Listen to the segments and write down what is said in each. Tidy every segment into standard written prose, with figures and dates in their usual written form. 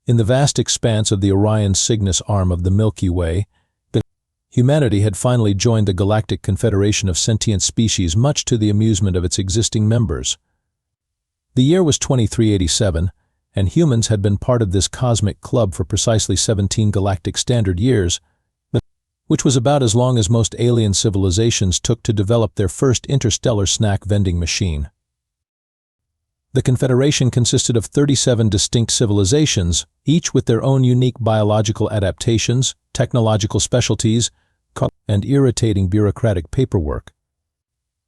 In the vast expanse of the Orion Cygnus arm of the Milky Way, humanity had finally joined the Galactic Confederation of Sentient Species, much to the amusement of its existing members. The year was 2387, and humans had been part of this cosmic club for precisely 17 galactic standard years, which was about as long as most alien civilizations took to develop their first interstellar snack vending machine. The Confederation consisted of 37 distinct civilizations, each with their own unique biological adaptations, technological specialties, and irritating bureaucratic paperwork.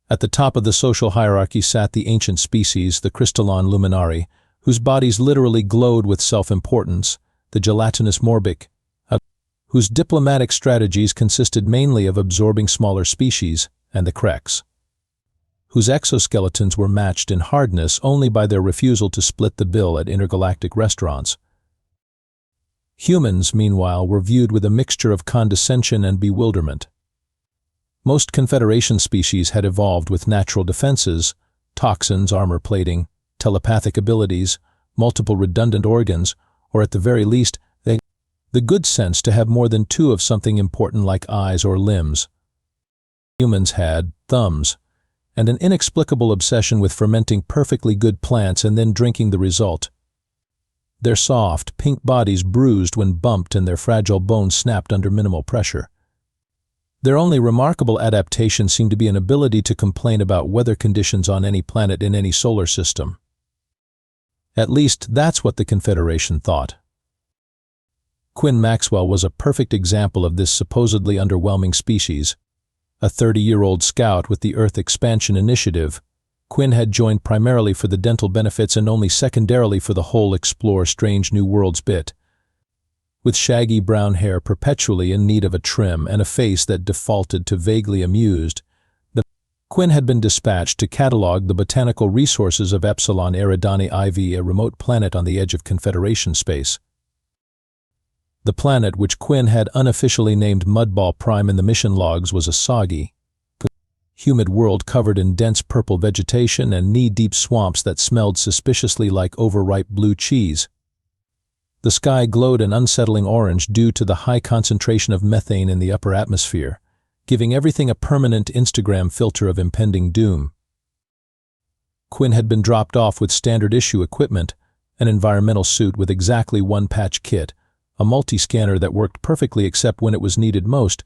At the top of the social hierarchy sat the ancient species, the crystalline luminari, whose bodies literally glowed with self-importance, the gelatinous morbic, whose diplomatic strategies consisted mainly of absorbing smaller species, and the Krex, whose exoskeletons were matched in hardness only by their refusal to split the bill at intergalactic restaurants. Humans, meanwhile, were viewed with a mixture of condescension and bewilderment. Most Confederation species had evolved with natural defenses, toxins, armor plating, telepathic abilities, multiple redundant organs, or at the very least, the good sense to have more than two of something important like eyes or limbs. Humans had thumbs, and an inexplicable obsession with fermenting perfectly good plants and then drinking the result. Their soft, pink bodies bruised when bumped and their fragile bones snapped under minimal pressure. Their only remarkable adaptation seemed to be an ability to complain about weather conditions on any planet in any solar system. At least, that's what the Confederation thought. Quinn Maxwell was a perfect example of this supposedly underwhelming species. A 30-year-old scout with the Earth Expansion Initiative, Quinn had joined primarily for the dental benefits and only secondarily for the whole explore strange new worlds bit. With shaggy brown hair perpetually in need of a trim and a face that defaulted to vaguely amused, Quinn had been dispatched to catalog the botanical resources of Epsilon Eridani IV, a remote planet on the edge of Confederation space. The planet, which Quinn had unofficially named Mudball Prime in the mission logs, was a soggy, humid world covered in dense purple vegetation and knee-deep swamps that smelled suspiciously like overripe blue cheese. The sky glowed an unsettling orange due to the high concentration of methane in the upper atmosphere, giving everything a permanent Instagram filter of impending doom. Quinn had been dropped off with standard issue equipment, an environmental suit with exactly one patch kit, a multi-scanner that worked perfectly except when it was needed most,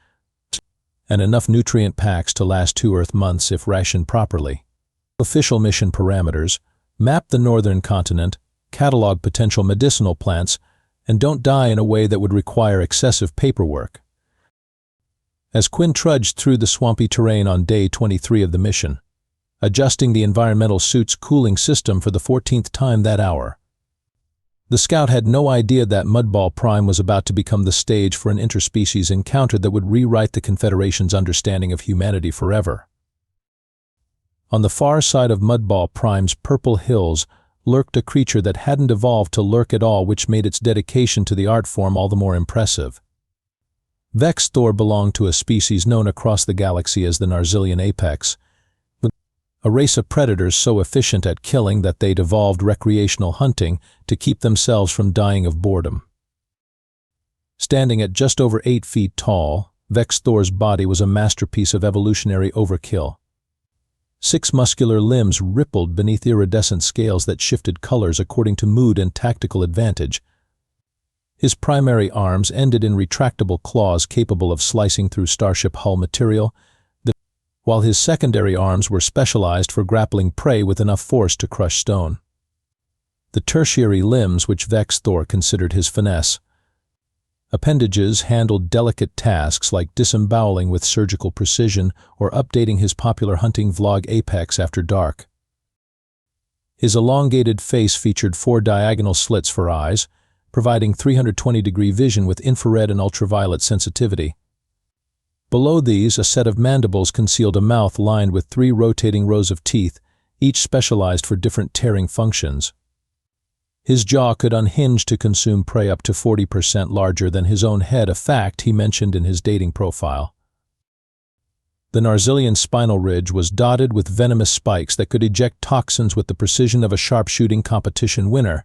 and enough nutrient packs to last 2 Earth months if rationed properly. Official mission parameters: map the northern continent, catalog potential medicinal plants, and don't die in a way that would require excessive paperwork. As Quinn trudged through the swampy terrain on day 23 of the mission, adjusting the environmental suit's cooling system for the 14th time that hour, the scout had no idea that Mudball Prime was about to become the stage for an interspecies encounter that would rewrite the Confederation's understanding of humanity forever. On the far side of Mudball Prime's purple hills lurked a creature that hadn't evolved to lurk at all, which made its dedication to the art form all the more impressive. Vex'thor belonged to a species known across the galaxy as the Narzilian apex, a race of predators so efficient at killing that they'd evolved recreational hunting to keep themselves from dying of boredom. Standing at just over 8 feet tall, Vex'thor's body was a masterpiece of evolutionary overkill. 6 muscular limbs rippled beneath iridescent scales that shifted colors according to mood and tactical advantage. His primary arms ended in retractable claws capable of slicing through starship hull material, while his secondary arms were specialized for grappling prey with enough force to crush stone. The tertiary limbs, which Vex'thor considered his finesse appendages, handled delicate tasks like disemboweling with surgical precision or updating his popular hunting vlog Apex After Dark. His elongated face featured 4 diagonal slits for eyes, providing 320-degree vision with infrared and ultraviolet sensitivity. Below these, a set of mandibles concealed a mouth lined with 3 rotating rows of teeth, each specialized for different tearing functions. His jaw could unhinge to consume prey up to 40% larger than his own head, a fact he mentioned in his dating profile. The Narzilian spinal ridge was dotted with venomous spikes that could eject toxins with the precision of a sharpshooting competition winner.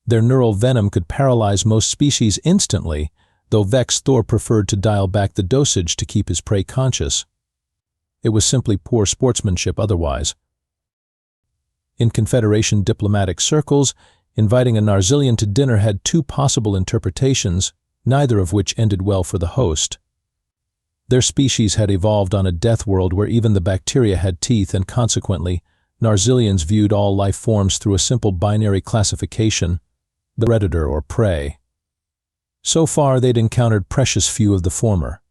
Their neural venom could paralyze most species instantly, though Vex'thor preferred to dial back the dosage to keep his prey conscious. It was simply poor sportsmanship otherwise. In Confederation diplomatic circles, inviting a Narzilian to dinner had two possible interpretations, neither of which ended well for the host. Their species had evolved on a death world where even the bacteria had teeth, and consequently, Narzilians viewed all life forms through a simple binary classification, the predator or prey. So far, they'd encountered precious few of the former.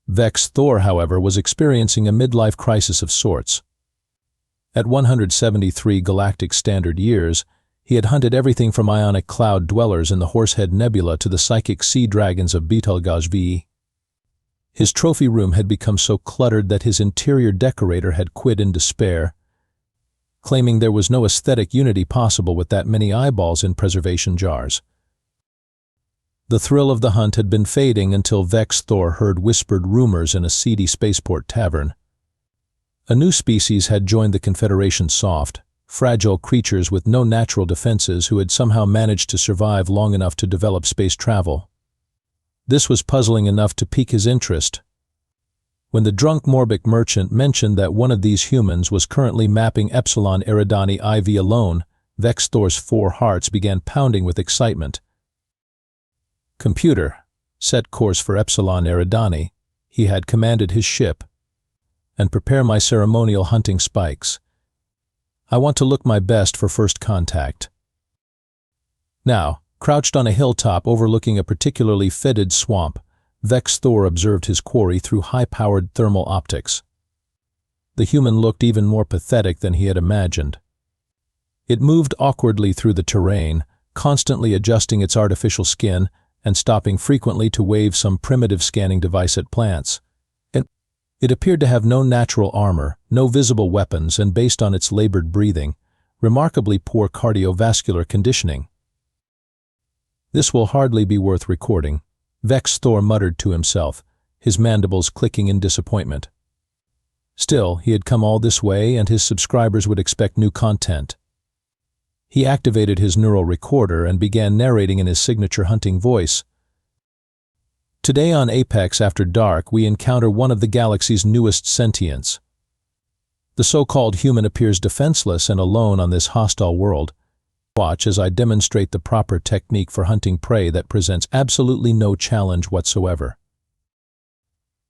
Vex'thor, however, was experiencing a midlife crisis of sorts. At 173 galactic standard years, he had hunted everything from ionic cloud dwellers in the Horsehead Nebula to the psychic sea dragons of Betelgeuse V. His trophy room had become so cluttered that his interior decorator had quit in despair, claiming there was no aesthetic unity possible with that many eyeballs in preservation jars. The thrill of the hunt had been fading until Vex'thor heard whispered rumors in a seedy spaceport tavern. A new species had joined the Confederation, soft, fragile creatures with no natural defenses who had somehow managed to survive long enough to develop space travel. This was puzzling enough to pique his interest. When the drunk Morbic merchant mentioned that one of these humans was currently mapping Epsilon Eridani IV alone, Vex'thor's 4 hearts began pounding with excitement. "Computer, set course for Epsilon Eridani," he had commanded his ship, "and prepare my ceremonial hunting spikes. I want to look my best for first contact." Now, crouched on a hilltop overlooking a particularly fetid swamp, Vex'thor observed his quarry through high-powered thermal optics. The human looked even more pathetic than he had imagined. It moved awkwardly through the terrain, constantly adjusting its artificial skin and stopping frequently to wave some primitive scanning device at plants. It appeared to have no natural armor, no visible weapons, and based on its labored breathing, remarkably poor cardiovascular conditioning. "This will hardly be worth recording," Vex'thor muttered to himself, his mandibles clicking in disappointment. Still, he had come all this way, and his subscribers would expect new content. He activated his neural recorder and began narrating in his signature hunting voice. "Today on Apex After Dark, we encounter one of the galaxy's newest sentients. The so-called human appears defenseless and alone on this hostile world. Watch as I demonstrate the proper technique for hunting prey that presents absolutely no challenge whatsoever."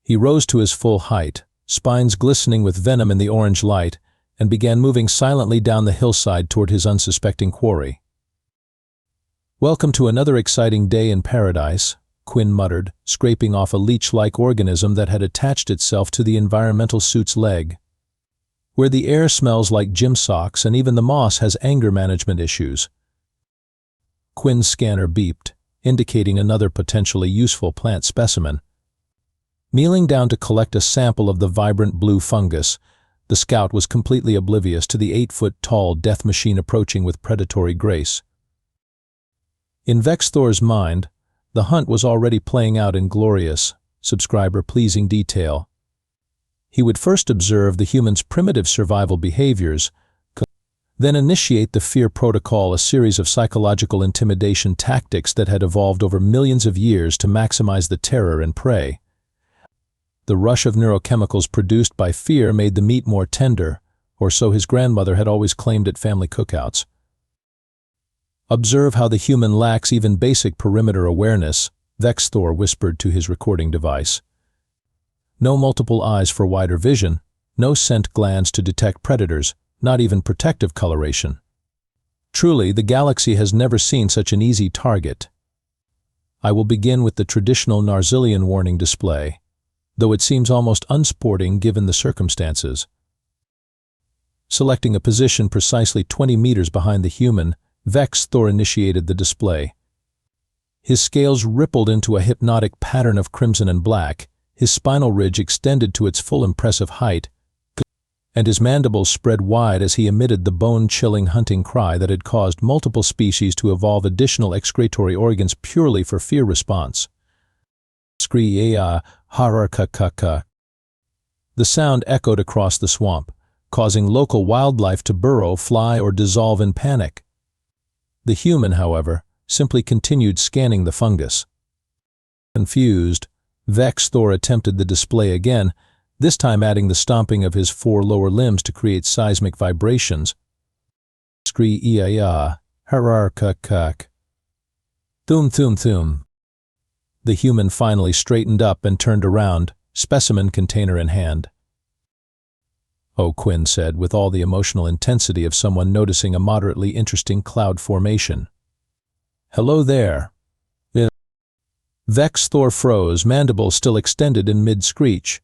He rose to his full height, spines glistening with venom in the orange light, and began moving silently down the hillside toward his unsuspecting quarry. "Welcome to another exciting day in paradise," Quinn muttered, scraping off a leech-like organism that had attached itself to the environmental suit's leg. "Where the air smells like gym socks and even the moss has anger management issues." Quinn's scanner beeped, indicating another potentially useful plant specimen. Kneeling down to collect a sample of the vibrant blue fungus, the scout was completely oblivious to the 8-foot-tall death machine approaching with predatory grace. In Vex'thor's mind, the hunt was already playing out in glorious, subscriber-pleasing detail. He would first observe the human's primitive survival behaviors, then initiate the fear protocol, a series of psychological intimidation tactics that had evolved over millions of years to maximize the terror in prey. The rush of neurochemicals produced by fear made the meat more tender, or so his grandmother had always claimed at family cookouts. "Observe how the human lacks even basic perimeter awareness," Vex'thor whispered to his recording device. "No multiple eyes for wider vision, no scent glands to detect predators, not even protective coloration. Truly, the galaxy has never seen such an easy target. I will begin with the traditional Narzilian warning display, though it seems almost unsporting given the circumstances." Selecting a position precisely 20 meters behind the human, Vex'thor initiated the display. His scales rippled into a hypnotic pattern of crimson and black, his spinal ridge extended to its full impressive height, and his mandibles spread wide as he emitted the bone-chilling hunting cry that had caused multiple species to evolve additional excretory organs purely for fear response. "Scree-ya, harar-ka-ka-ka." The sound echoed across the swamp, causing local wildlife to burrow, fly, or dissolve in panic. The human, however, simply continued scanning the fungus. Confused, Vex'thor attempted the display again, this time adding the stomping of his 4 lower limbs to create seismic vibrations. Scree-ia-ya, harar-kuk-kuk. Thum-thum-thum. The human finally straightened up and turned around, specimen container in hand. "Oh," Quinn said, with all the emotional intensity of someone noticing a moderately interesting cloud formation. "Hello there." Vex'thor froze, mandibles still extended in mid-screech.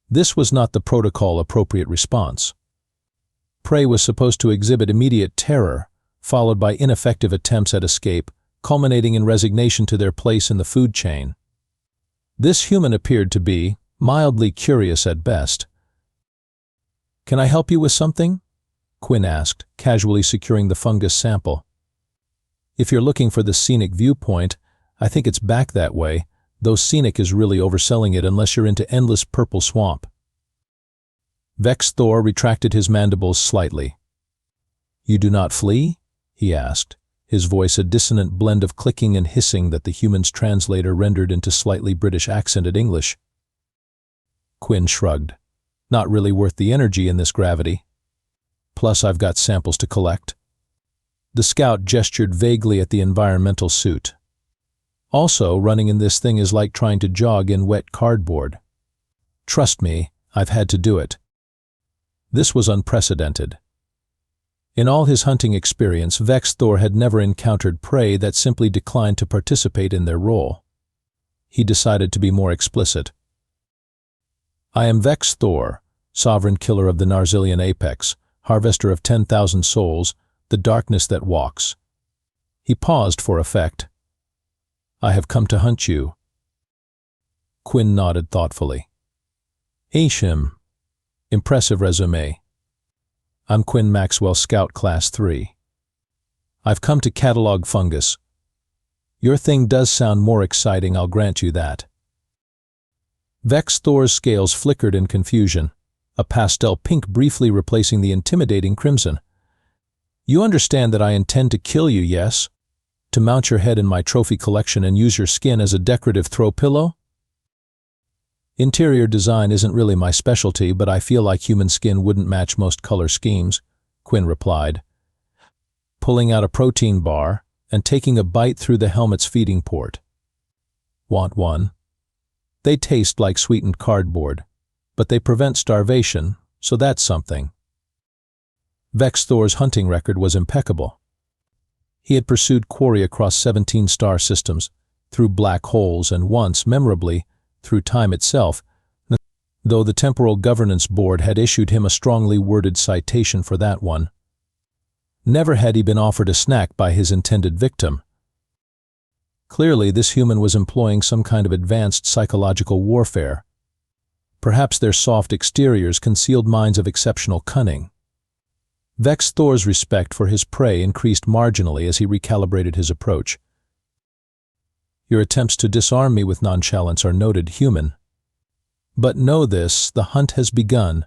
This was not the protocol-appropriate response. Prey was supposed to exhibit immediate terror, followed by ineffective attempts at escape, culminating in resignation to their place in the food chain. This human appeared to be mildly curious at best. "Can I help you with something?" Quinn asked, casually securing the fungus sample. "If you're looking for the scenic viewpoint, I think it's back that way, though scenic is really overselling it unless you're into endless purple swamp." Vex'thor retracted his mandibles slightly. "You do not flee?" he asked, his voice a dissonant blend of clicking and hissing that the human's translator rendered into slightly British accented English. Quinn shrugged. "Not really worth the energy in this gravity. Plus, I've got samples to collect." The scout gestured vaguely at the environmental suit. "Also, running in this thing is like trying to jog in wet cardboard. Trust me, I've had to do it." This was unprecedented. In all his hunting experience, Vex'thor had never encountered prey that simply declined to participate in their role. He decided to be more explicit. "I am Vex'thor, sovereign killer of the Narzilian apex, harvester of 10,000 souls, the darkness that walks." He paused for effect. "I have come to hunt you." Quinn nodded thoughtfully. "Ashim. Impressive resume. I'm Quinn Maxwell, Scout Class 3. I've come to catalog fungus. Your thing does sound more exciting, I'll grant you that." Vex'thor's scales flickered in confusion, a pastel pink briefly replacing the intimidating crimson. "You understand that I intend to kill you, yes? To mount your head in my trophy collection and use your skin as a decorative throw pillow?" "Interior design isn't really my specialty, but I feel like human skin wouldn't match most color schemes," Quinn replied, pulling out a protein bar and taking a bite through the helmet's feeding port. "Want one? They taste like sweetened cardboard, but they prevent starvation, so that's something." Vex'thor's hunting record was impeccable. He had pursued quarry across 17 star systems, through black holes, and once, memorably, through time itself, though the Temporal Governance Board had issued him a strongly worded citation for that one. Never had he been offered a snack by his intended victim. Clearly, this human was employing some kind of advanced psychological warfare. Perhaps their soft exteriors concealed minds of exceptional cunning. Vex'thor's respect for his prey increased marginally as he recalibrated his approach. "Your attempts to disarm me with nonchalance are noted, human. But know this, the hunt has begun,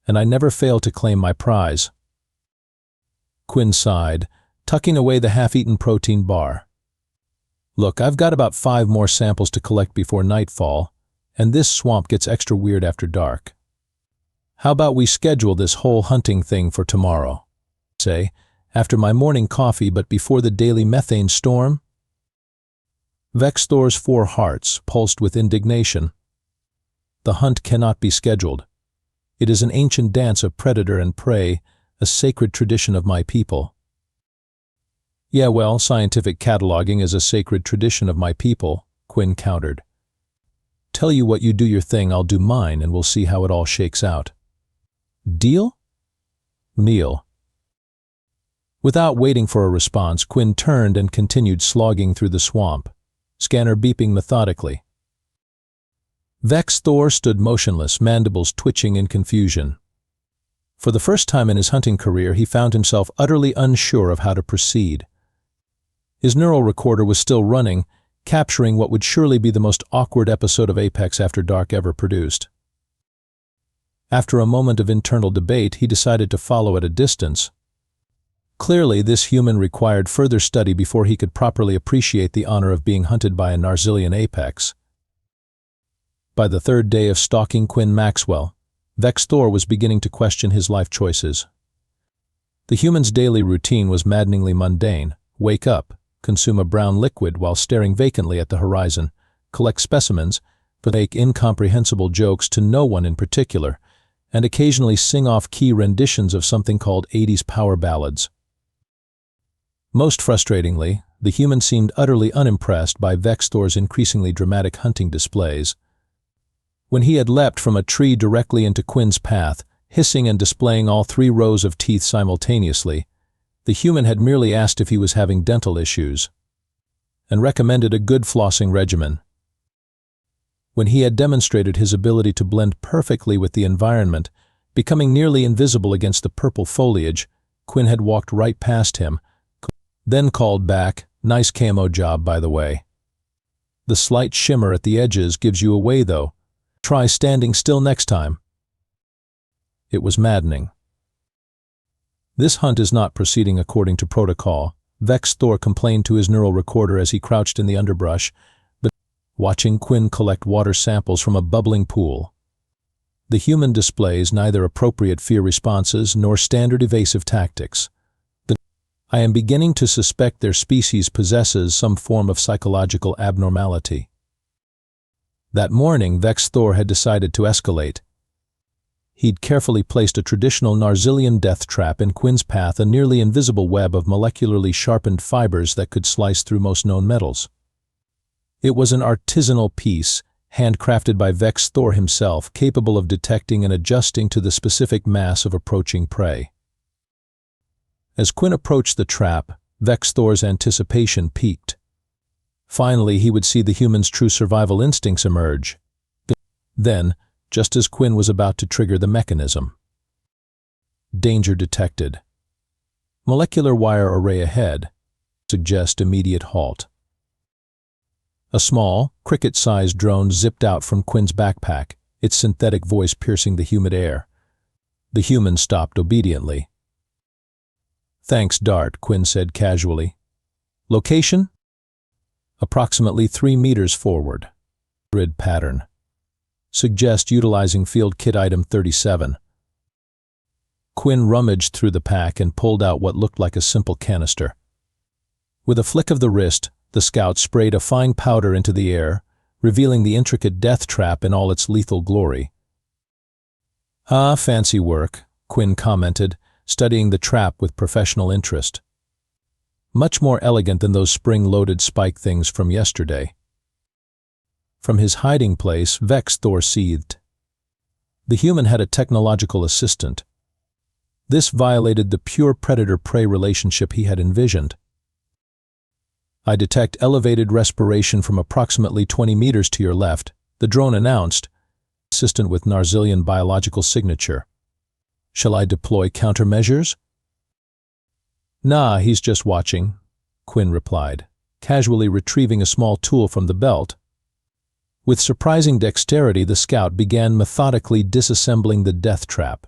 and I never fail to claim my prize." Quinn sighed, tucking away the half-eaten protein bar. "Look, I've got about 5 more samples to collect before nightfall, and this swamp gets extra weird after dark. How about we schedule this whole hunting thing for tomorrow? Say, after my morning coffee but before the daily methane storm?" Vex'thor's 4 hearts pulsed with indignation. The hunt cannot be scheduled. It is an ancient dance of predator and prey, a sacred tradition of my people. "Yeah, well, scientific cataloging is a sacred tradition of my people," Quinn countered. "Tell you what, you do your thing, I'll do mine, and we'll see how it all shakes out. Deal?" "Kneel." Without waiting for a response, Quinn turned and continued slogging through the swamp, scanner beeping methodically. Vex'thor stood motionless, mandibles twitching in confusion. For the first time in his hunting career, he found himself utterly unsure of how to proceed. His neural recorder was still running, capturing what would surely be the most awkward episode of Apex After Dark ever produced. After a moment of internal debate, he decided to follow at a distance. Clearly, this human required further study before he could properly appreciate the honor of being hunted by a Narzilian apex. By the third day of stalking Quinn Maxwell, Vex'thor was beginning to question his life choices. The human's daily routine was maddeningly mundane: wake up, consume a brown liquid while staring vacantly at the horizon, collect specimens, but make incomprehensible jokes to no one in particular, and occasionally sing off key renditions of something called 80s power ballads. Most frustratingly, the human seemed utterly unimpressed by Vex'thor's increasingly dramatic hunting displays. When he had leapt from a tree directly into Quinn's path, hissing and displaying all 3 rows of teeth simultaneously, the human had merely asked if he was having dental issues, and recommended a good flossing regimen. When he had demonstrated his ability to blend perfectly with the environment, becoming nearly invisible against the purple foliage, Quinn had walked right past him, then called back, "Nice camo job, by the way. The slight shimmer at the edges gives you away, though. Try standing still next time." It was maddening. "This hunt is not proceeding according to protocol," Vex'thor complained to his neural recorder as he crouched in the underbrush, watching Quinn collect water samples from a bubbling pool. "The human displays neither appropriate fear responses nor standard evasive tactics. I am beginning to suspect their species possesses some form of psychological abnormality." That morning, Vex'thor had decided to escalate. He'd carefully placed a traditional Narzilian death trap in Quinn's path, a nearly invisible web of molecularly sharpened fibers that could slice through most known metals. It was an artisanal piece, handcrafted by Vex'thor himself, capable of detecting and adjusting to the specific mass of approaching prey. As Quinn approached the trap, Vex'thor's anticipation peaked. Finally, he would see the human's true survival instincts emerge. Then, just as Quinn was about to trigger the mechanism. Danger detected. Molecular wire array ahead. Suggest immediate halt. A small, cricket-sized drone zipped out from Quinn's backpack, its synthetic voice piercing the humid air. The human stopped obediently. "Thanks, Dart," Quinn said casually. "Location?" "Approximately 3 meters forward. Grid pattern. Suggest utilizing field kit item 37. Quinn rummaged through the pack and pulled out what looked like a simple canister. With a flick of the wrist, the scout sprayed a fine powder into the air, revealing the intricate death trap in all its lethal glory. "Ah, fancy work," Quinn commented, studying the trap with professional interest. "Much more elegant than those spring-loaded spike things from yesterday." From his hiding place, Vex'thor seethed. The human had a technological assistant. This violated the pure predator-prey relationship he had envisioned. "I detect elevated respiration from approximately 20 meters to your left," the drone announced, consistent with Narzilian biological signature. "Shall I deploy countermeasures?" "Nah, he's just watching," Quinn replied, casually retrieving a small tool from the belt. With surprising dexterity, the scout began methodically disassembling the death trap.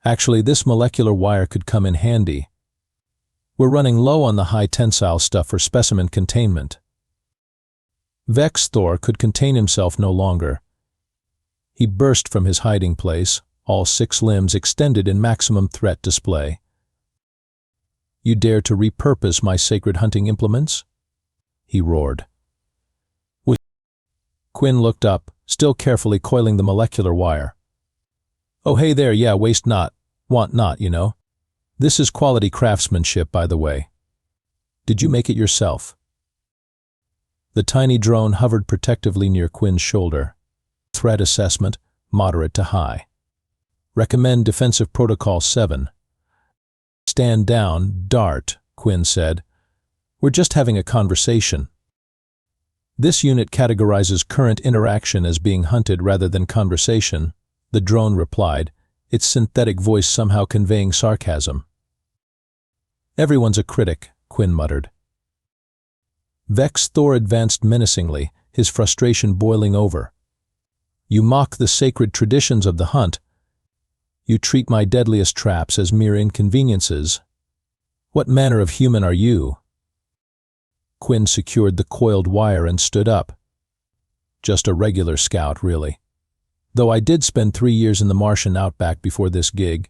"Actually, this molecular wire could come in handy. We're running low on the high tensile stuff for specimen containment." Vex'thor could contain himself no longer. He burst from his hiding place, all 6 limbs extended in maximum threat display. "You dare to repurpose my sacred hunting implements?" he roared. Quinn looked up, still carefully coiling the molecular wire. "Oh, hey there, yeah, waste not, want not, you know. This is quality craftsmanship, by the way. Did you make it yourself?" The tiny drone hovered protectively near Quinn's shoulder. Threat assessment, moderate to high. Recommend defensive protocol 7. "Stand down, Dart," Quinn said. "We're just having a conversation." "This unit categorizes current interaction as being hunted rather than conversation," the drone replied, its synthetic voice somehow conveying sarcasm. "Everyone's a critic," Quinn muttered. Vex'thor advanced menacingly, his frustration boiling over. "You mock the sacred traditions of the hunt. You treat my deadliest traps as mere inconveniences." What manner of human are you? Quinn secured the coiled wire and stood up. Just a regular scout, really. Though I did spend 3 years in the Martian outback before this gig.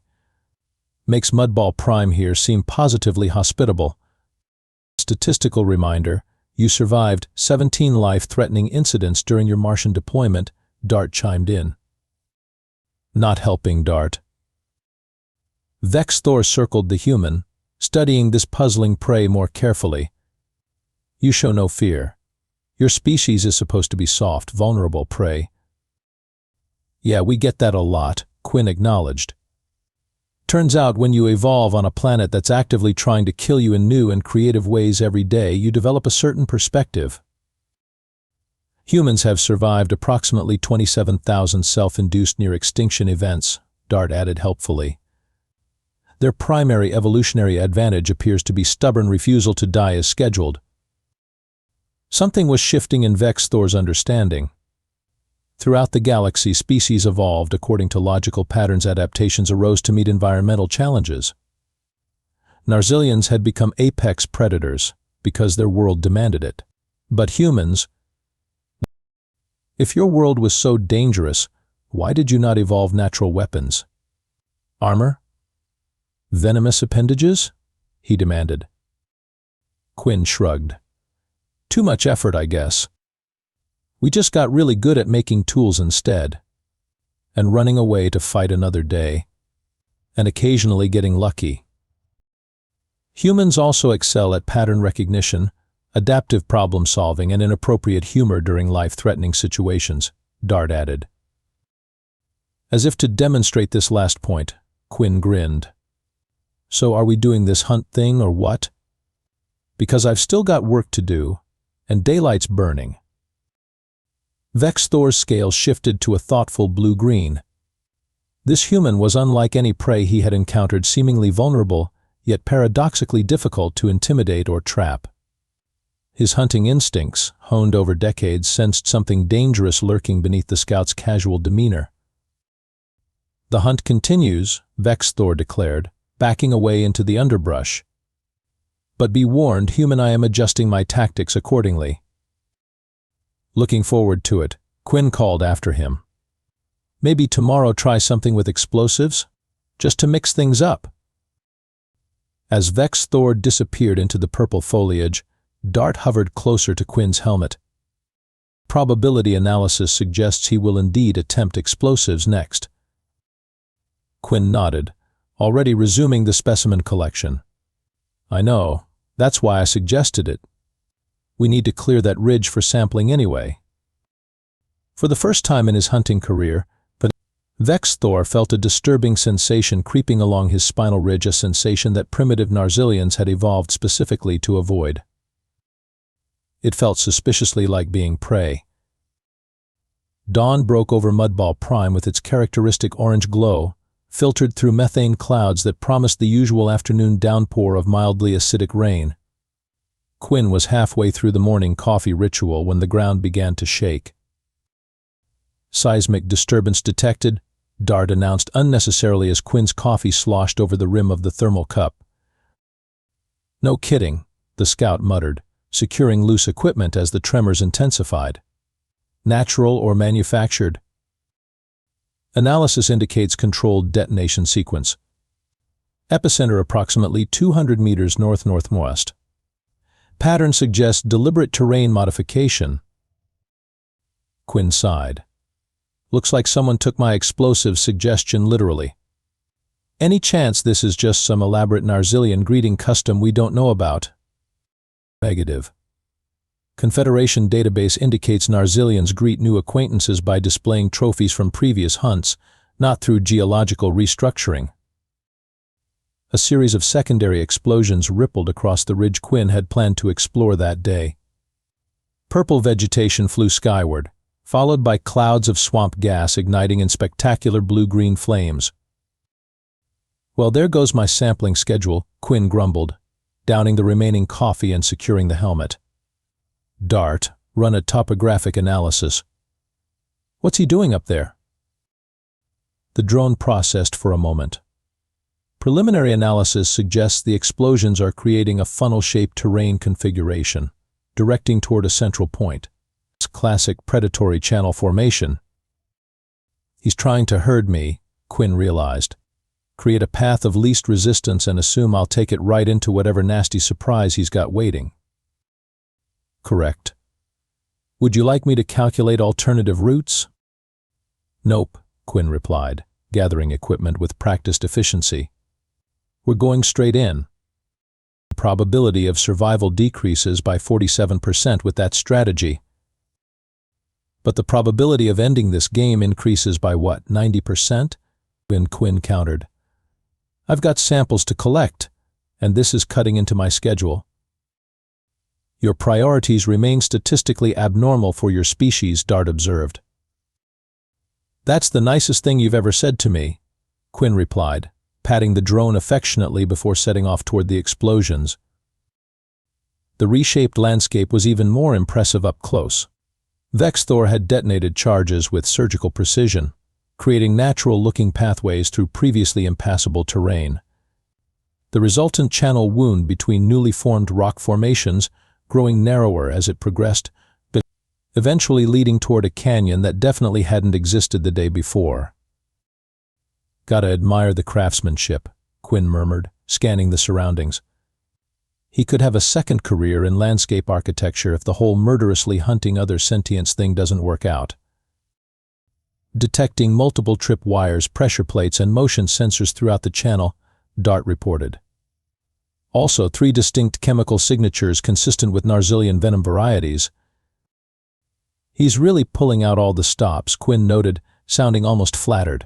Makes Mudball Prime here seem positively hospitable. Statistical reminder, you survived 17 life-threatening incidents during your Martian deployment, Dart chimed in. Not helping, Dart. Vex'thor circled the human, studying this puzzling prey more carefully. You show no fear. Your species is supposed to be soft, vulnerable prey. Yeah, we get that a lot, Quinn acknowledged. Turns out when you evolve on a planet that's actively trying to kill you in new and creative ways every day, you develop a certain perspective. Humans have survived approximately 27,000 self-induced near-extinction events, Dart added helpfully. Their primary evolutionary advantage appears to be stubborn refusal to die as scheduled. Something was shifting in Vex'thor's understanding. Throughout the galaxy, species evolved according to logical patterns. Adaptations arose to meet environmental challenges. Narzilians had become apex predators because their world demanded it. But humans, if your world was so dangerous, why did you not evolve natural weapons? Armor? Venomous appendages? He demanded. Quinn shrugged. Too much effort, I guess. We just got really good at making tools instead, and running away to fight another day, and occasionally getting lucky. Humans also excel at pattern recognition, adaptive problem-solving, and inappropriate humor during life-threatening situations, Dart added. As if to demonstrate this last point, Quinn grinned. So are we doing this hunt thing or what? Because I've still got work to do, and daylight's burning. Vex'thor's scale shifted to a thoughtful blue-green. This human was unlike any prey he had encountered, seemingly vulnerable, yet paradoxically difficult to intimidate or trap. His hunting instincts, honed over decades, sensed something dangerous lurking beneath the scout's casual demeanor. The hunt continues, Vex'thor declared, backing away into the underbrush. But be warned, human, I am adjusting my tactics accordingly. Looking forward to it, Quinn called after him. Maybe tomorrow try something with explosives, just to mix things up. As Vex'thor disappeared into the purple foliage, Dart hovered closer to Quinn's helmet. Probability analysis suggests he will indeed attempt explosives next. Quinn nodded, already resuming the specimen collection. I know. That's why I suggested it. We need to clear that ridge for sampling anyway. For the first time in his hunting career, Vex'thor felt a disturbing sensation creeping along his spinal ridge, a sensation that primitive Narzilians had evolved specifically to avoid. It felt suspiciously like being prey. Dawn broke over Mudball Prime with its characteristic orange glow, filtered through methane clouds that promised the usual afternoon downpour of mildly acidic rain. Quinn was halfway through the morning coffee ritual when the ground began to shake. Seismic disturbance detected, Dart announced unnecessarily as Quinn's coffee sloshed over the rim of the thermal cup. No kidding, the scout muttered, securing loose equipment as the tremors intensified. Natural or manufactured? Analysis indicates controlled detonation sequence. Epicenter approximately 200 meters north-northwest. Pattern suggests deliberate terrain modification. Quinn sighed. Looks like someone took my explosive suggestion literally. Any chance this is just some elaborate Narzilian greeting custom we don't know about? Negative. Confederation database indicates Narzilians greet new acquaintances by displaying trophies from previous hunts, not through geological restructuring. A series of secondary explosions rippled across the ridge Quinn had planned to explore that day. Purple vegetation flew skyward, followed by clouds of swamp gas igniting in spectacular blue-green flames. Well, there goes my sampling schedule, Quinn grumbled, downing the remaining coffee and securing the helmet. Dart, run a topographic analysis. What's he doing up there? The drone processed for a moment. Preliminary analysis suggests the explosions are creating a funnel-shaped terrain configuration, directing toward a central point. It's classic predatory channel formation. He's trying to herd me, Quinn realized. Create a path of least resistance and assume I'll take it right into whatever nasty surprise he's got waiting. Correct. Would you like me to calculate alternative routes? Nope, Quinn replied, gathering equipment with practiced efficiency. We're going straight in. The probability of survival decreases by 47% with that strategy. But the probability of ending this game increases by what, 90%? Quinn countered. I've got samples to collect, and this is cutting into my schedule. Your priorities remain statistically abnormal for your species, Dart observed. That's the nicest thing you've ever said to me, Quinn replied, patting the drone affectionately before setting off toward the explosions. The reshaped landscape was even more impressive up close. Vex'thor had detonated charges with surgical precision, creating natural-looking pathways through previously impassable terrain. The resultant channel wound between newly formed rock formations growing narrower as it progressed, but eventually leading toward a canyon that definitely hadn't existed the day before. Gotta admire the craftsmanship, Quinn murmured, scanning the surroundings. He could have a second career in landscape architecture if the whole murderously hunting other sentience thing doesn't work out. Detecting multiple trip wires, pressure plates, and motion sensors throughout the channel, Dart reported. Also, 3 distinct chemical signatures consistent with Narzilian venom varieties. He's really pulling out all the stops, Quinn noted, sounding almost flattered.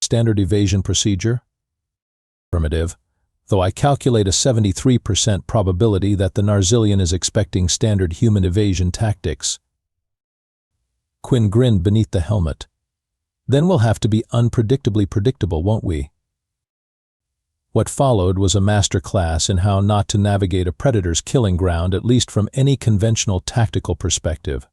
Standard evasion procedure? Affirmative, though I calculate a 73% probability that the Narzilian is expecting standard human evasion tactics. Quinn grinned beneath the helmet. Then we'll have to be unpredictably predictable, won't we? What followed was a master class in how not to navigate a predator's killing ground, at least from any conventional tactical perspective.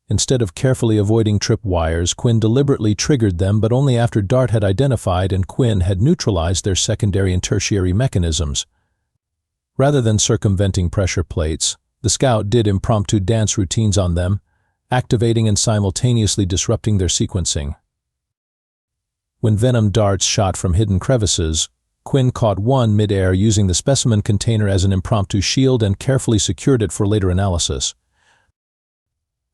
Instead of carefully avoiding trip wires, Quinn deliberately triggered them, but only after Dart had identified and Quinn had neutralized their secondary and tertiary mechanisms. Rather than circumventing pressure plates, the scout did impromptu dance routines on them, activating and simultaneously disrupting their sequencing. When venom darts shot from hidden crevices, Quinn caught one mid-air using the specimen container as an impromptu shield and carefully secured it for later analysis.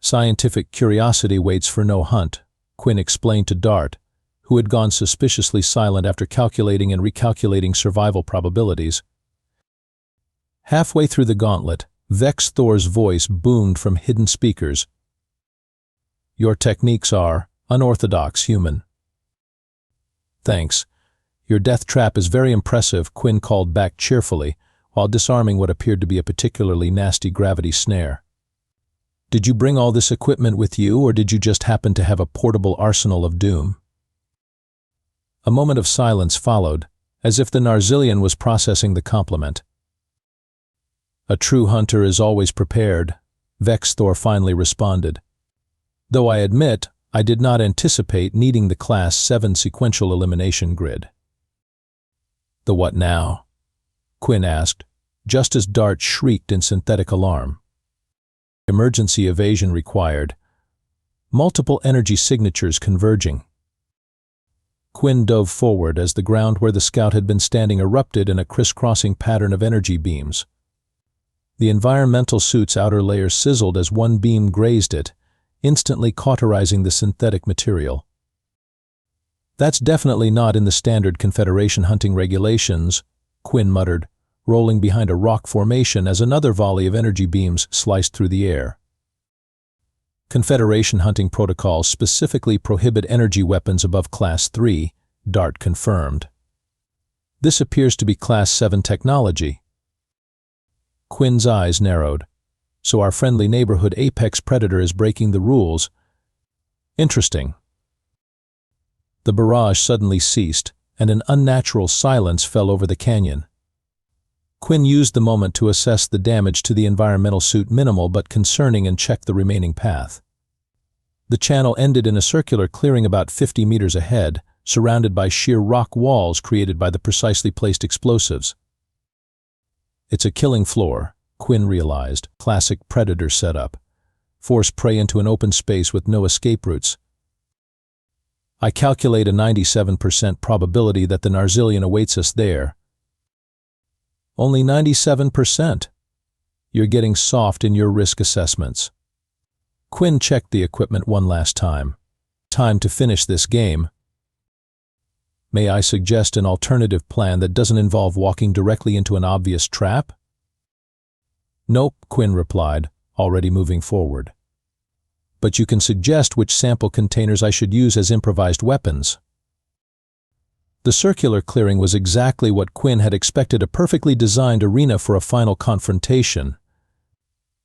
Scientific curiosity waits for no hunt, Quinn explained to Dart, who had gone suspiciously silent after calculating and recalculating survival probabilities. Halfway through the gauntlet, Vex'thor's voice boomed from hidden speakers. Your techniques are unorthodox, human. Thanks. Your death trap is very impressive, Quinn called back cheerfully, while disarming what appeared to be a particularly nasty gravity snare. Did you bring all this equipment with you, or did you just happen to have a portable arsenal of doom? A moment of silence followed, as if the Narzilian was processing the compliment. A true hunter is always prepared, Vex'thor finally responded. Though I admit, I did not anticipate needing the Class 7 sequential elimination grid. The what now? Quinn asked, just as Dart shrieked in synthetic alarm. Emergency evasion required. Multiple energy signatures converging. Quinn dove forward as the ground where the scout had been standing erupted in a crisscrossing pattern of energy beams. The environmental suit's outer layer sizzled as one beam grazed it, instantly cauterizing the synthetic material. That's definitely not in the standard Confederation hunting regulations, Quinn muttered, rolling behind a rock formation as another volley of energy beams sliced through the air. Confederation hunting protocols specifically prohibit energy weapons above Class 3, Dart confirmed. This appears to be Class 7 technology. Quinn's eyes narrowed. So our friendly neighborhood apex predator is breaking the rules. Interesting. The barrage suddenly ceased, and an unnatural silence fell over the canyon. Quinn used the moment to assess the damage to the environmental suit, minimal but concerning, and check the remaining path. The channel ended in a circular clearing about 50 meters ahead, surrounded by sheer rock walls created by the precisely placed explosives. It's a killing floor, Quinn realized. Classic predator setup. Force prey into an open space with no escape routes. I calculate a 97% probability that the Narzilian awaits us there. Only 97%. You're getting soft in your risk assessments. Quinn checked the equipment one last time. Time to finish this game. May I suggest an alternative plan that doesn't involve walking directly into an obvious trap? Nope, Quinn replied, already moving forward. But you can suggest which sample containers I should use as improvised weapons. The circular clearing was exactly what Quinn had expected, a perfectly designed arena for a final confrontation.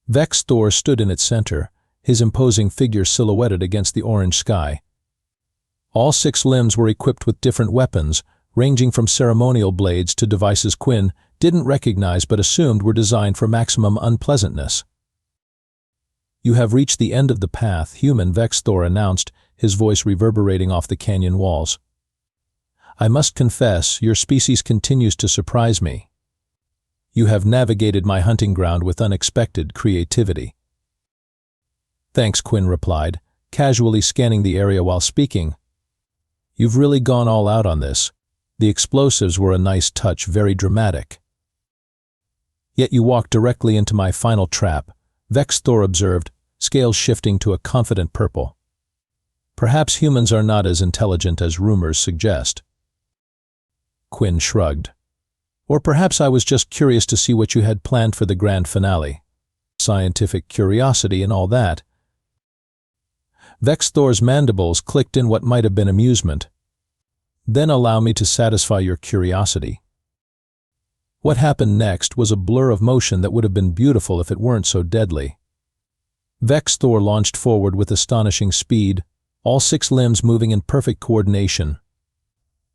Vex'thor stood in its center, his imposing figure silhouetted against the orange sky. All 6 limbs were equipped with different weapons, ranging from ceremonial blades to devices Quinn didn't recognize but assumed were designed for maximum unpleasantness. You have reached the end of the path, human, Vex'thor announced, his voice reverberating off the canyon walls. I must confess, your species continues to surprise me. You have navigated my hunting ground with unexpected creativity. Thanks, Quinn replied, casually scanning the area while speaking. You've really gone all out on this. The explosives were a nice touch, very dramatic. Yet you walked directly into my final trap, Vex'thor observed, scales shifting to a confident purple. Perhaps humans are not as intelligent as rumors suggest. Quinn shrugged. Or perhaps I was just curious to see what you had planned for the grand finale. Scientific curiosity and all that. Vex'thor's mandibles clicked in what might have been amusement. Then allow me to satisfy your curiosity. What happened next was a blur of motion that would have been beautiful if it weren't so deadly. Vex'thor launched forward with astonishing speed, all 6 limbs moving in perfect coordination.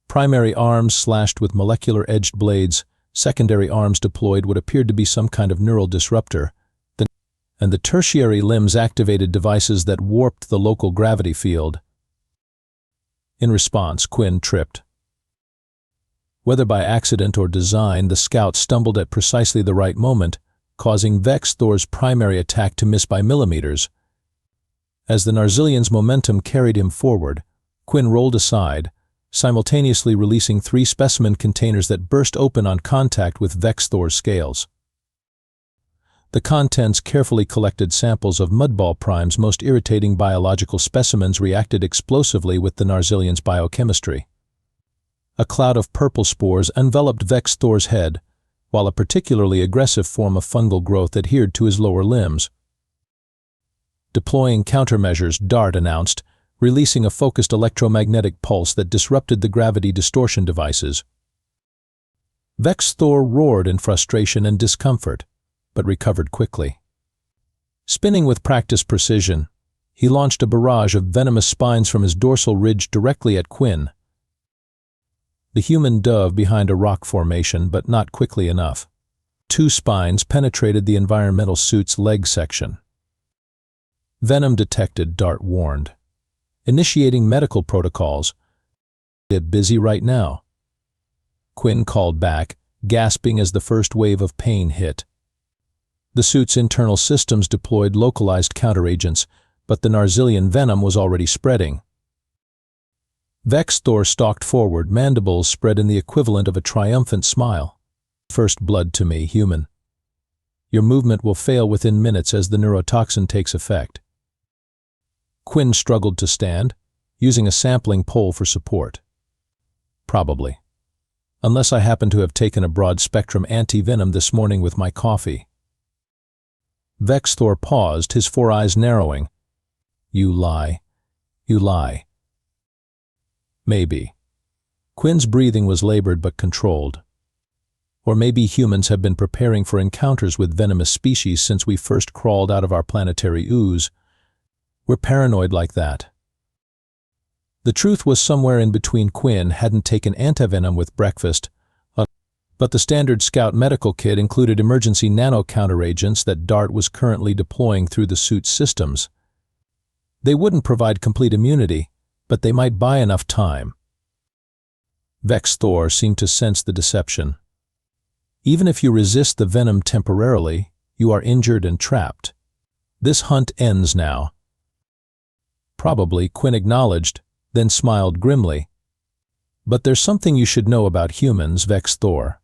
Primary arms slashed with molecular-edged blades, secondary arms deployed what appeared to be some kind of neural disruptor, and the tertiary limbs activated devices that warped the local gravity field. In response, Quinn tripped. Whether by accident or design, the scout stumbled at precisely the right moment, causing Vex'thor's primary attack to miss by millimeters. As the Narzilian's momentum carried him forward, Quinn rolled aside, simultaneously releasing 3 specimen containers that burst open on contact with Vex'thor's scales. The contents carefully collected samples of Mudball Prime's most irritating biological specimens reacted explosively with the Narzilian's biochemistry. A cloud of purple spores enveloped Vex'thor's head, while a particularly aggressive form of fungal growth adhered to his lower limbs. Deploying countermeasures, Dart announced, releasing a focused electromagnetic pulse that disrupted the gravity distortion devices. Vex'thor roared in frustration and discomfort, but recovered quickly. Spinning with practiced precision, he launched a barrage of venomous spines from his dorsal ridge directly at Quinn. The human dove behind a rock formation, but not quickly enough. 2 spines penetrated the environmental suit's leg section. Venom detected, Dart warned. Initiating medical protocols. They're busy right now. Quinn called back, gasping as the first wave of pain hit. The suit's internal systems deployed localized counteragents, but the Narzilian venom was already spreading. Vex'thor stalked forward, mandibles spread in the equivalent of a triumphant smile. First blood to me, human. Your movement will fail within minutes as the neurotoxin takes effect. Quinn struggled to stand, using a sampling pole for support. Probably. Unless I happen to have taken a broad-spectrum anti-venom this morning with my coffee. Vex'thor paused, his 4 eyes narrowing. You lie. You lie. Maybe. Quinn's breathing was labored but controlled. Or maybe humans have been preparing for encounters with venomous species since we first crawled out of our planetary ooze. We're paranoid like that. The truth was somewhere in between. Quinn hadn't taken antivenom with breakfast, but the standard Scout medical kit included emergency nano-counteragents that Dart was currently deploying through the suit's systems. They wouldn't provide complete immunity, but they might buy enough time. Vex'thor seemed to sense the deception. Even if you resist the venom temporarily, you are injured and trapped. This hunt ends now. Probably, Quinn acknowledged, then smiled grimly. But there's something you should know about humans, Vex'thor.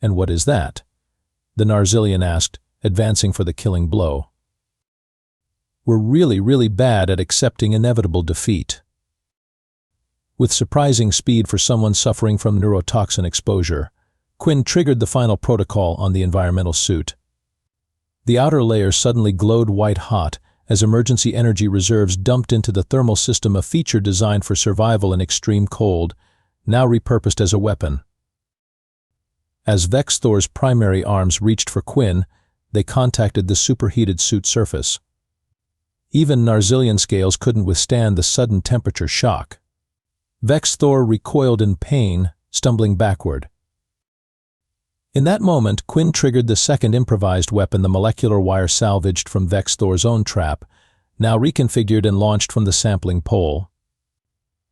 And what is that? The Narzilian asked, advancing for the killing blow. We're really bad at accepting inevitable defeat. With surprising speed for someone suffering from neurotoxin exposure, Quinn triggered the final protocol on the environmental suit. The outer layer suddenly glowed white-hot as emergency energy reserves dumped into the thermal system, a feature designed for survival in extreme cold, now repurposed as a weapon. As Vex'thor's primary arms reached for Quinn, they contacted the superheated suit surface. Even Narzilian scales couldn't withstand the sudden temperature shock. Vex'thor recoiled in pain, stumbling backward. In that moment, Quinn triggered the second improvised weapon, the molecular wire salvaged from Vex'thor's own trap, now reconfigured and launched from the sampling pole.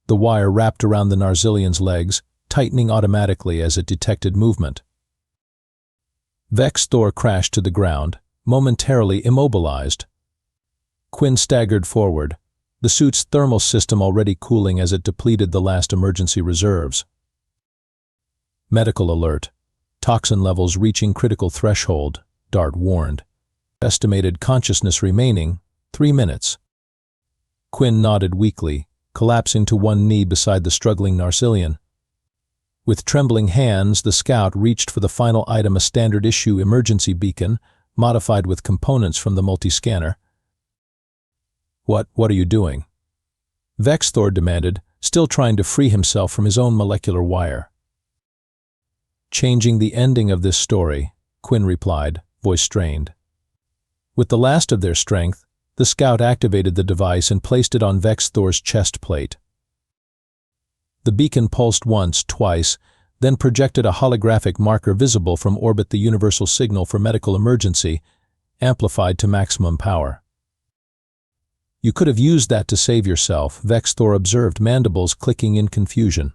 The wire wrapped around the Narzilian's legs, tightening automatically as it detected movement. Vex'thor crashed to the ground, momentarily immobilized. Quinn staggered forward, the suit's thermal system already cooling as it depleted the last emergency reserves. Medical alert. Toxin levels reaching critical threshold, Dart warned. Estimated consciousness remaining, 3 minutes. Quinn nodded weakly, collapsing to one knee beside the struggling Narzilian. With trembling hands, the scout reached for the final item, a standard-issue emergency beacon, modified with components from the multi-scanner. What are you doing? Vex'thor demanded, still trying to free himself from his own molecular wire. Changing the ending of this story, Quinn replied, voice strained. With the last of their strength, the scout activated the device and placed it on Vex'thor's chest plate. The beacon pulsed once, twice, then projected a holographic marker visible from orbit, the universal signal for medical emergency, amplified to maximum power. You could have used that to save yourself, Vex'thor observed, mandibles clicking in confusion.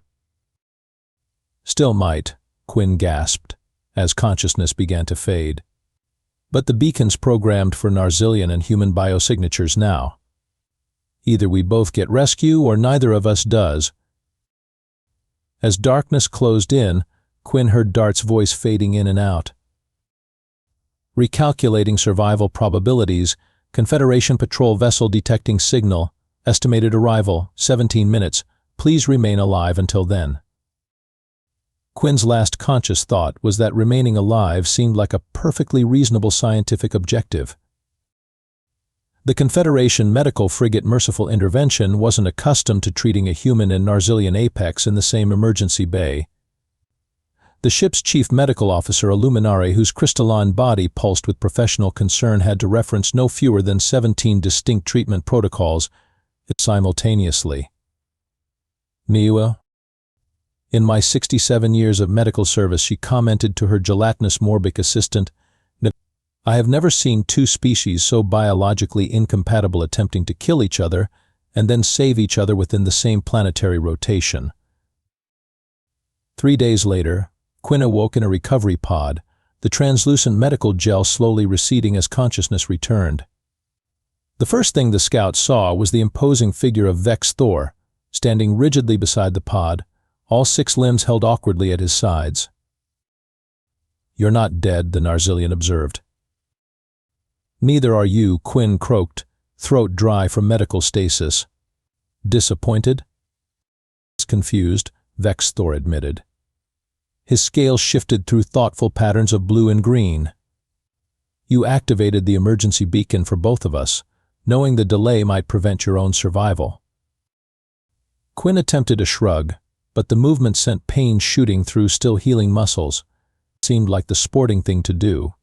Still might, Quinn gasped, as consciousness began to fade. But the beacon's programmed for Narzilian and human biosignatures now. Either we both get rescue or neither of us does. As darkness closed in, Quinn heard Dart's voice fading in and out. Recalculating survival probabilities, Confederation patrol vessel detecting signal, estimated arrival, 17 minutes, please remain alive until then. Quinn's last conscious thought was that remaining alive seemed like a perfectly reasonable scientific objective. The Confederation medical frigate Merciful Intervention wasn't accustomed to treating a human and Narzilian apex in the same emergency bay. The ship's chief medical officer, a luminary whose crystalline body pulsed with professional concern, had to reference no fewer than 17 distinct treatment protocols simultaneously. Niwa? In my 67 years of medical service, she commented to her gelatinous morbic assistant, I have never seen two species so biologically incompatible attempting to kill each other and then save each other within the same planetary rotation. 3 days later, Quinn awoke in a recovery pod, the translucent medical gel slowly receding as consciousness returned. The first thing the scout saw was the imposing figure of Vex'thor, standing rigidly beside the pod, all 6 limbs held awkwardly at his sides. You're not dead, the Narzilian observed. Neither are you, Quinn croaked, throat dry from medical stasis. Disappointed? Confused, Vex'thor admitted. His scales shifted through thoughtful patterns of blue and green. You activated the emergency beacon for both of us, knowing the delay might prevent your own survival. Quinn attempted a shrug, but the movement sent pain shooting through still healing muscles. It seemed like the sporting thing to do.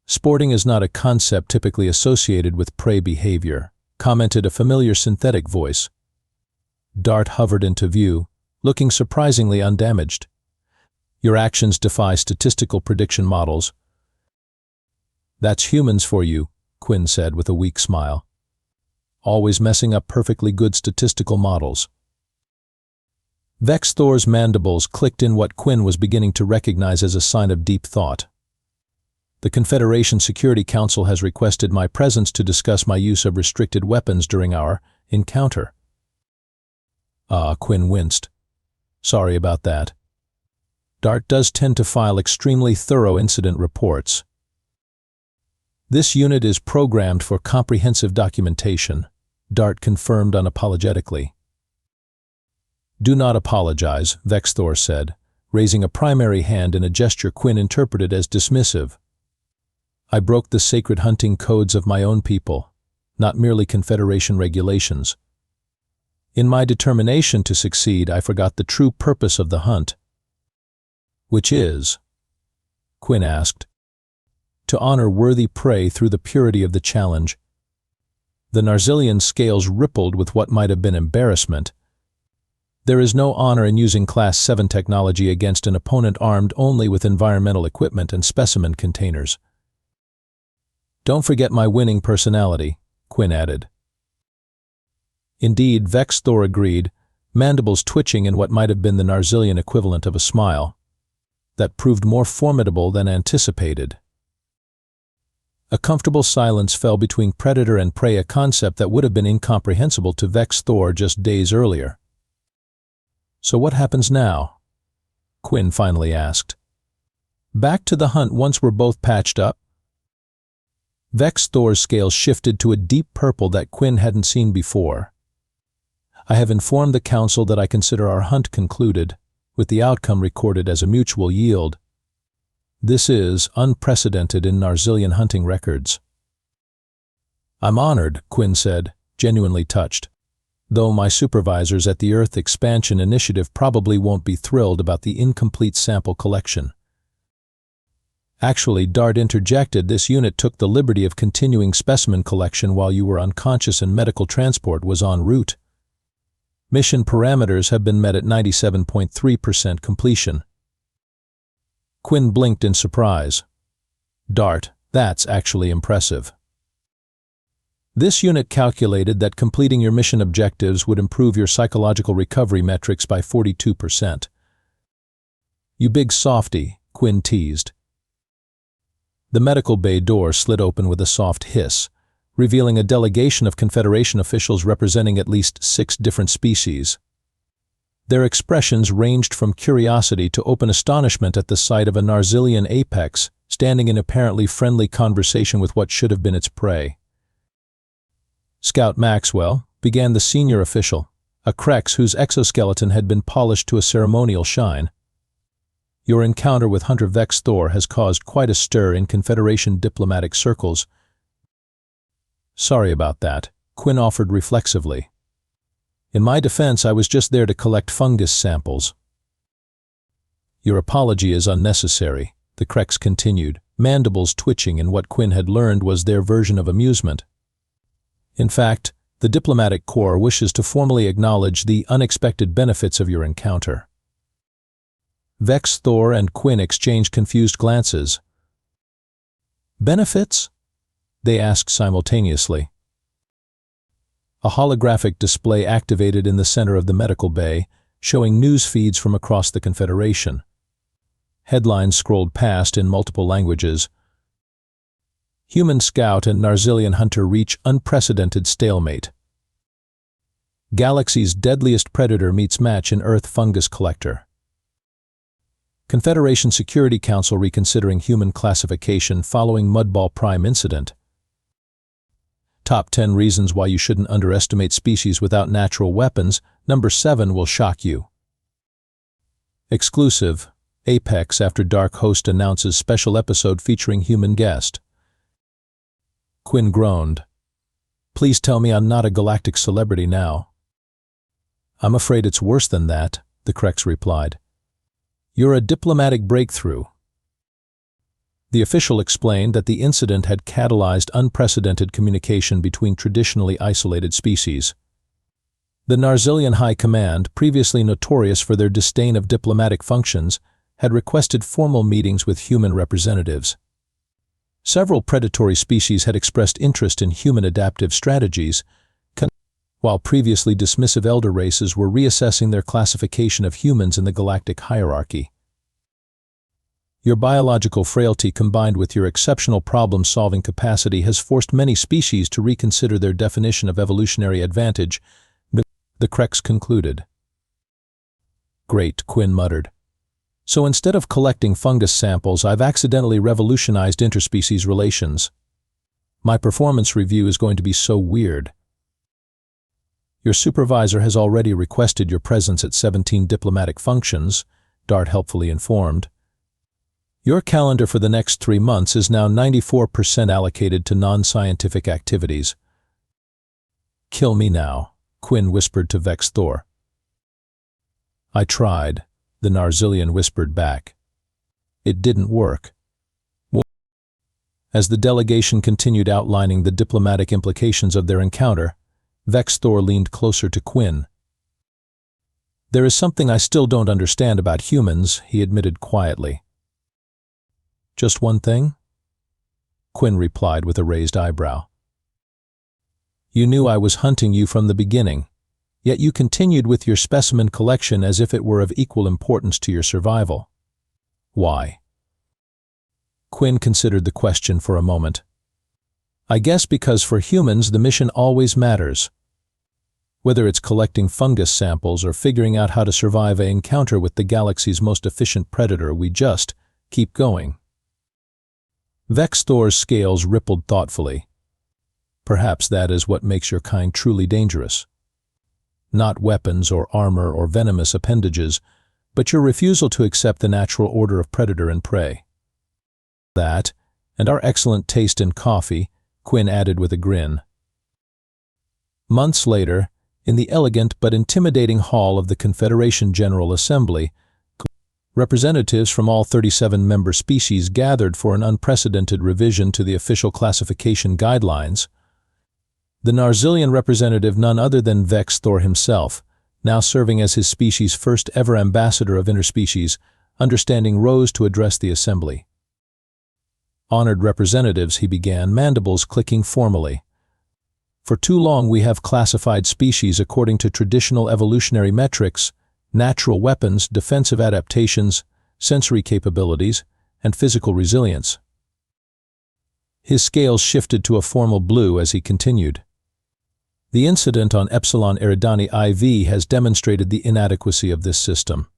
Sporting is not a concept typically associated with prey behavior, commented a familiar synthetic voice. Dart hovered into view, looking surprisingly undamaged. Your actions defy statistical prediction models. That's humans for you, Quinn said with a weak smile. Always messing up perfectly good statistical models. Vex'thor's mandibles clicked in what Quinn was beginning to recognize as a sign of deep thought. The Confederation Security Council has requested my presence to discuss my use of restricted weapons during our encounter. Quinn winced. Sorry about that. DART does tend to file extremely thorough incident reports. This unit is programmed for comprehensive documentation, DART confirmed unapologetically. Do not apologize, Vex'thor said, raising a primary hand in a gesture Quinn interpreted as dismissive. I broke the sacred hunting codes of my own people, not merely Confederation regulations. In my determination to succeed, I forgot the true purpose of the hunt. Which is? Quinn asked. To honor worthy prey through the purity of the challenge. The Narzilian scales rippled with what might have been embarrassment. There is no honor in using Class 7 technology against an opponent armed only with environmental equipment and specimen containers. Don't forget my winning personality, Quinn added. Indeed, Vex'thor agreed, mandibles twitching in what might have been the Narzilian equivalent of a smile. That proved more formidable than anticipated. A comfortable silence fell between predator and prey, a concept that would have been incomprehensible to Vex'thor just days earlier. So what happens now? Quinn finally asked. Back to the hunt once we're both patched up? Vex'thor's scales shifted to a deep purple that Quinn hadn't seen before. I have informed the Council that I consider our hunt concluded, with the outcome recorded as a mutual yield. This is unprecedented in Narzilian hunting records. I'm honored, Quinn said, genuinely touched, though my supervisors at the Earth Expansion Initiative probably won't be thrilled about the incomplete sample collection. Actually, DART interjected, this unit took the liberty of continuing specimen collection while you were unconscious and medical transport was en route. Mission parameters have been met at 97.3% completion. Quinn blinked in surprise. DART, that's actually impressive. This unit calculated that completing your mission objectives would improve your psychological recovery metrics by 42%. You big softy, Quinn teased. The medical bay door slid open with a soft hiss, revealing a delegation of Confederation officials representing at least 6 different species. Their expressions ranged from curiosity to open astonishment at the sight of a Narzilian apex standing in apparently friendly conversation with what should have been its prey. Scout Maxwell, began the senior official, a Krex whose exoskeleton had been polished to a ceremonial shine. Your encounter with Hunter Vex'thor has caused quite a stir in Confederation diplomatic circles. Sorry about that, Quinn offered reflexively. In my defense, I was just there to collect fungus samples. Your apology is unnecessary, the Krex continued, mandibles twitching in what Quinn had learned was their version of amusement. In fact, the diplomatic corps wishes to formally acknowledge the unexpected benefits of your encounter. Vex'thor and Quinn exchanged confused glances. Benefits? They asked simultaneously. A holographic display activated in the center of the medical bay, showing news feeds from across the Confederation. Headlines scrolled past in multiple languages. Human scout and Narzilian hunter reach unprecedented stalemate. Galaxy's deadliest predator meets match in Earth fungus collector. Confederation Security Council reconsidering human classification following Mudball Prime incident. Top 10 reasons why you shouldn't underestimate species without natural weapons. Number 7 will shock you. Exclusive. Apex After Dark host announces special episode featuring human guest. Quinn groaned. Please tell me I'm not a galactic celebrity now. I'm afraid it's worse than that, the Krex replied. You're a diplomatic breakthrough. The official explained that the incident had catalyzed unprecedented communication between traditionally isolated species. The Narzilian High Command, previously notorious for their disdain of diplomatic functions, had requested formal meetings with human representatives. Several predatory species had expressed interest in human adaptive strategies. while previously dismissive elder races were reassessing their classification of humans in the galactic hierarchy. Your biological frailty combined with your exceptional problem-solving capacity has forced many species to reconsider their definition of evolutionary advantage, the Krex concluded. Great, Quinn muttered. So instead of collecting fungus samples, I've accidentally revolutionized interspecies relations. My performance review is going to be so weird. Your supervisor has already requested your presence at 17 diplomatic functions, Dart helpfully informed. Your calendar for the next 3 months is now 94% allocated to non-scientific activities. Kill me now, Quinn whispered to Vex'thor. I tried, the Narzilian whispered back. It didn't work. As the delegation continued outlining the diplomatic implications of their encounter, Vex'thor leaned closer to Quinn. There is something I still don't understand about humans, he admitted quietly. Just one thing? Quinn replied with a raised eyebrow. You knew I was hunting you from the beginning, yet you continued with your specimen collection as if it were of equal importance to your survival. Why? Quinn considered the question for a moment. I guess because for humans the mission always matters. Whether it's collecting fungus samples or figuring out how to survive an encounter with the galaxy's most efficient predator, we just keep going. Vex'thor's scales rippled thoughtfully. Perhaps that is what makes your kind truly dangerous. Not weapons or armor or venomous appendages, but your refusal to accept the natural order of predator and prey. That, and our excellent taste in coffee, Quinn added with a grin. Months later, in the elegant but intimidating hall of the Confederation General Assembly, representatives from all 37 member species gathered for an unprecedented revision to the official classification guidelines. The Narzilian representative, none other than Vex'thor himself, now serving as his species' first ever ambassador of interspecies, understanding rose to address the assembly. Honored representatives, he began, mandibles clicking formally. For too long we have classified species according to traditional evolutionary metrics, natural weapons, defensive adaptations, sensory capabilities, and physical resilience. His scales shifted to a formal blue as he continued. The incident on Epsilon Eridani IV has demonstrated the inadequacy of this system.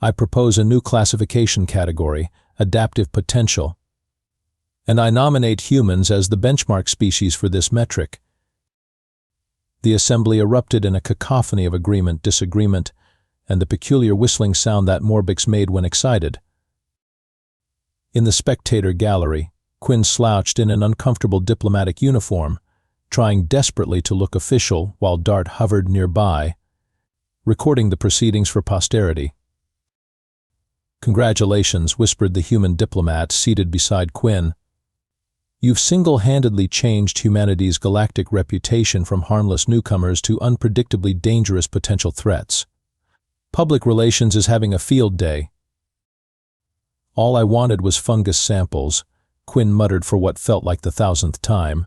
I propose a new classification category, adaptive potential, and I nominate humans as the benchmark species for this metric. The assembly erupted in a cacophony of agreement, disagreement, and the peculiar whistling sound that Morbix made when excited. In the spectator gallery, Quinn slouched in an uncomfortable diplomatic uniform, trying desperately to look official while Dart hovered nearby, recording the proceedings for posterity. Congratulations, whispered the human diplomat seated beside Quinn. You've single-handedly changed humanity's galactic reputation from harmless newcomers to unpredictably dangerous potential threats. Public relations is having a field day. All I wanted was fungus samples, Quinn muttered for what felt like the 1000th time.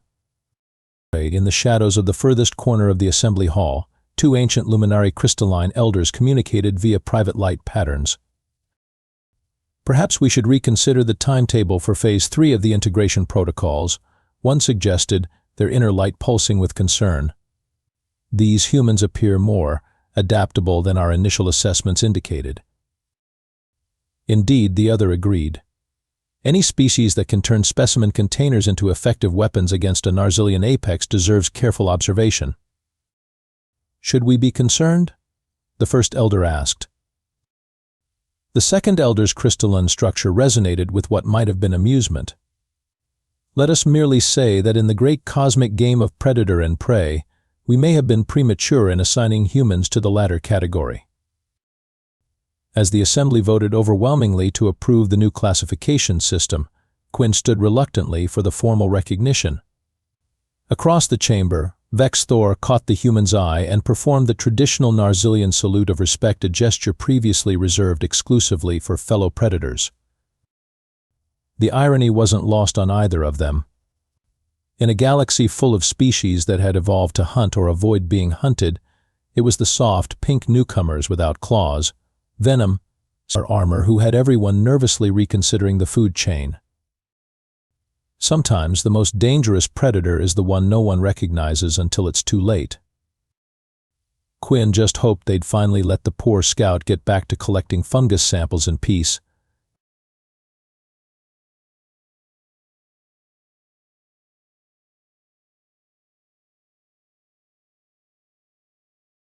In the shadows of the furthest corner of the assembly hall, 2 ancient luminary crystalline elders communicated via private light patterns. Perhaps we should reconsider the timetable for Phase 3 of the integration protocols, one suggested, their inner light pulsing with concern. These humans appear more adaptable than our initial assessments indicated. Indeed, the other agreed. Any species that can turn specimen containers into effective weapons against a Narzilian apex deserves careful observation. Should we be concerned? The first elder asked. The second elder's crystalline structure resonated with what might have been amusement. Let us merely say that in the great cosmic game of predator and prey, we may have been premature in assigning humans to the latter category. As the assembly voted overwhelmingly to approve the new classification system, Quinn stood reluctantly for the formal recognition. Across the chamber, Vex'thor caught the human's eye and performed the traditional Narzilian salute of respect, a gesture previously reserved exclusively for fellow predators. The irony wasn't lost on either of them. In a galaxy full of species that had evolved to hunt or avoid being hunted, it was the soft, pink newcomers without claws, venom, or armor, who had everyone nervously reconsidering the food chain. Sometimes the most dangerous predator is the one no one recognizes until it's too late. Quinn just hoped they'd finally let the poor scout get back to collecting fungus samples in peace,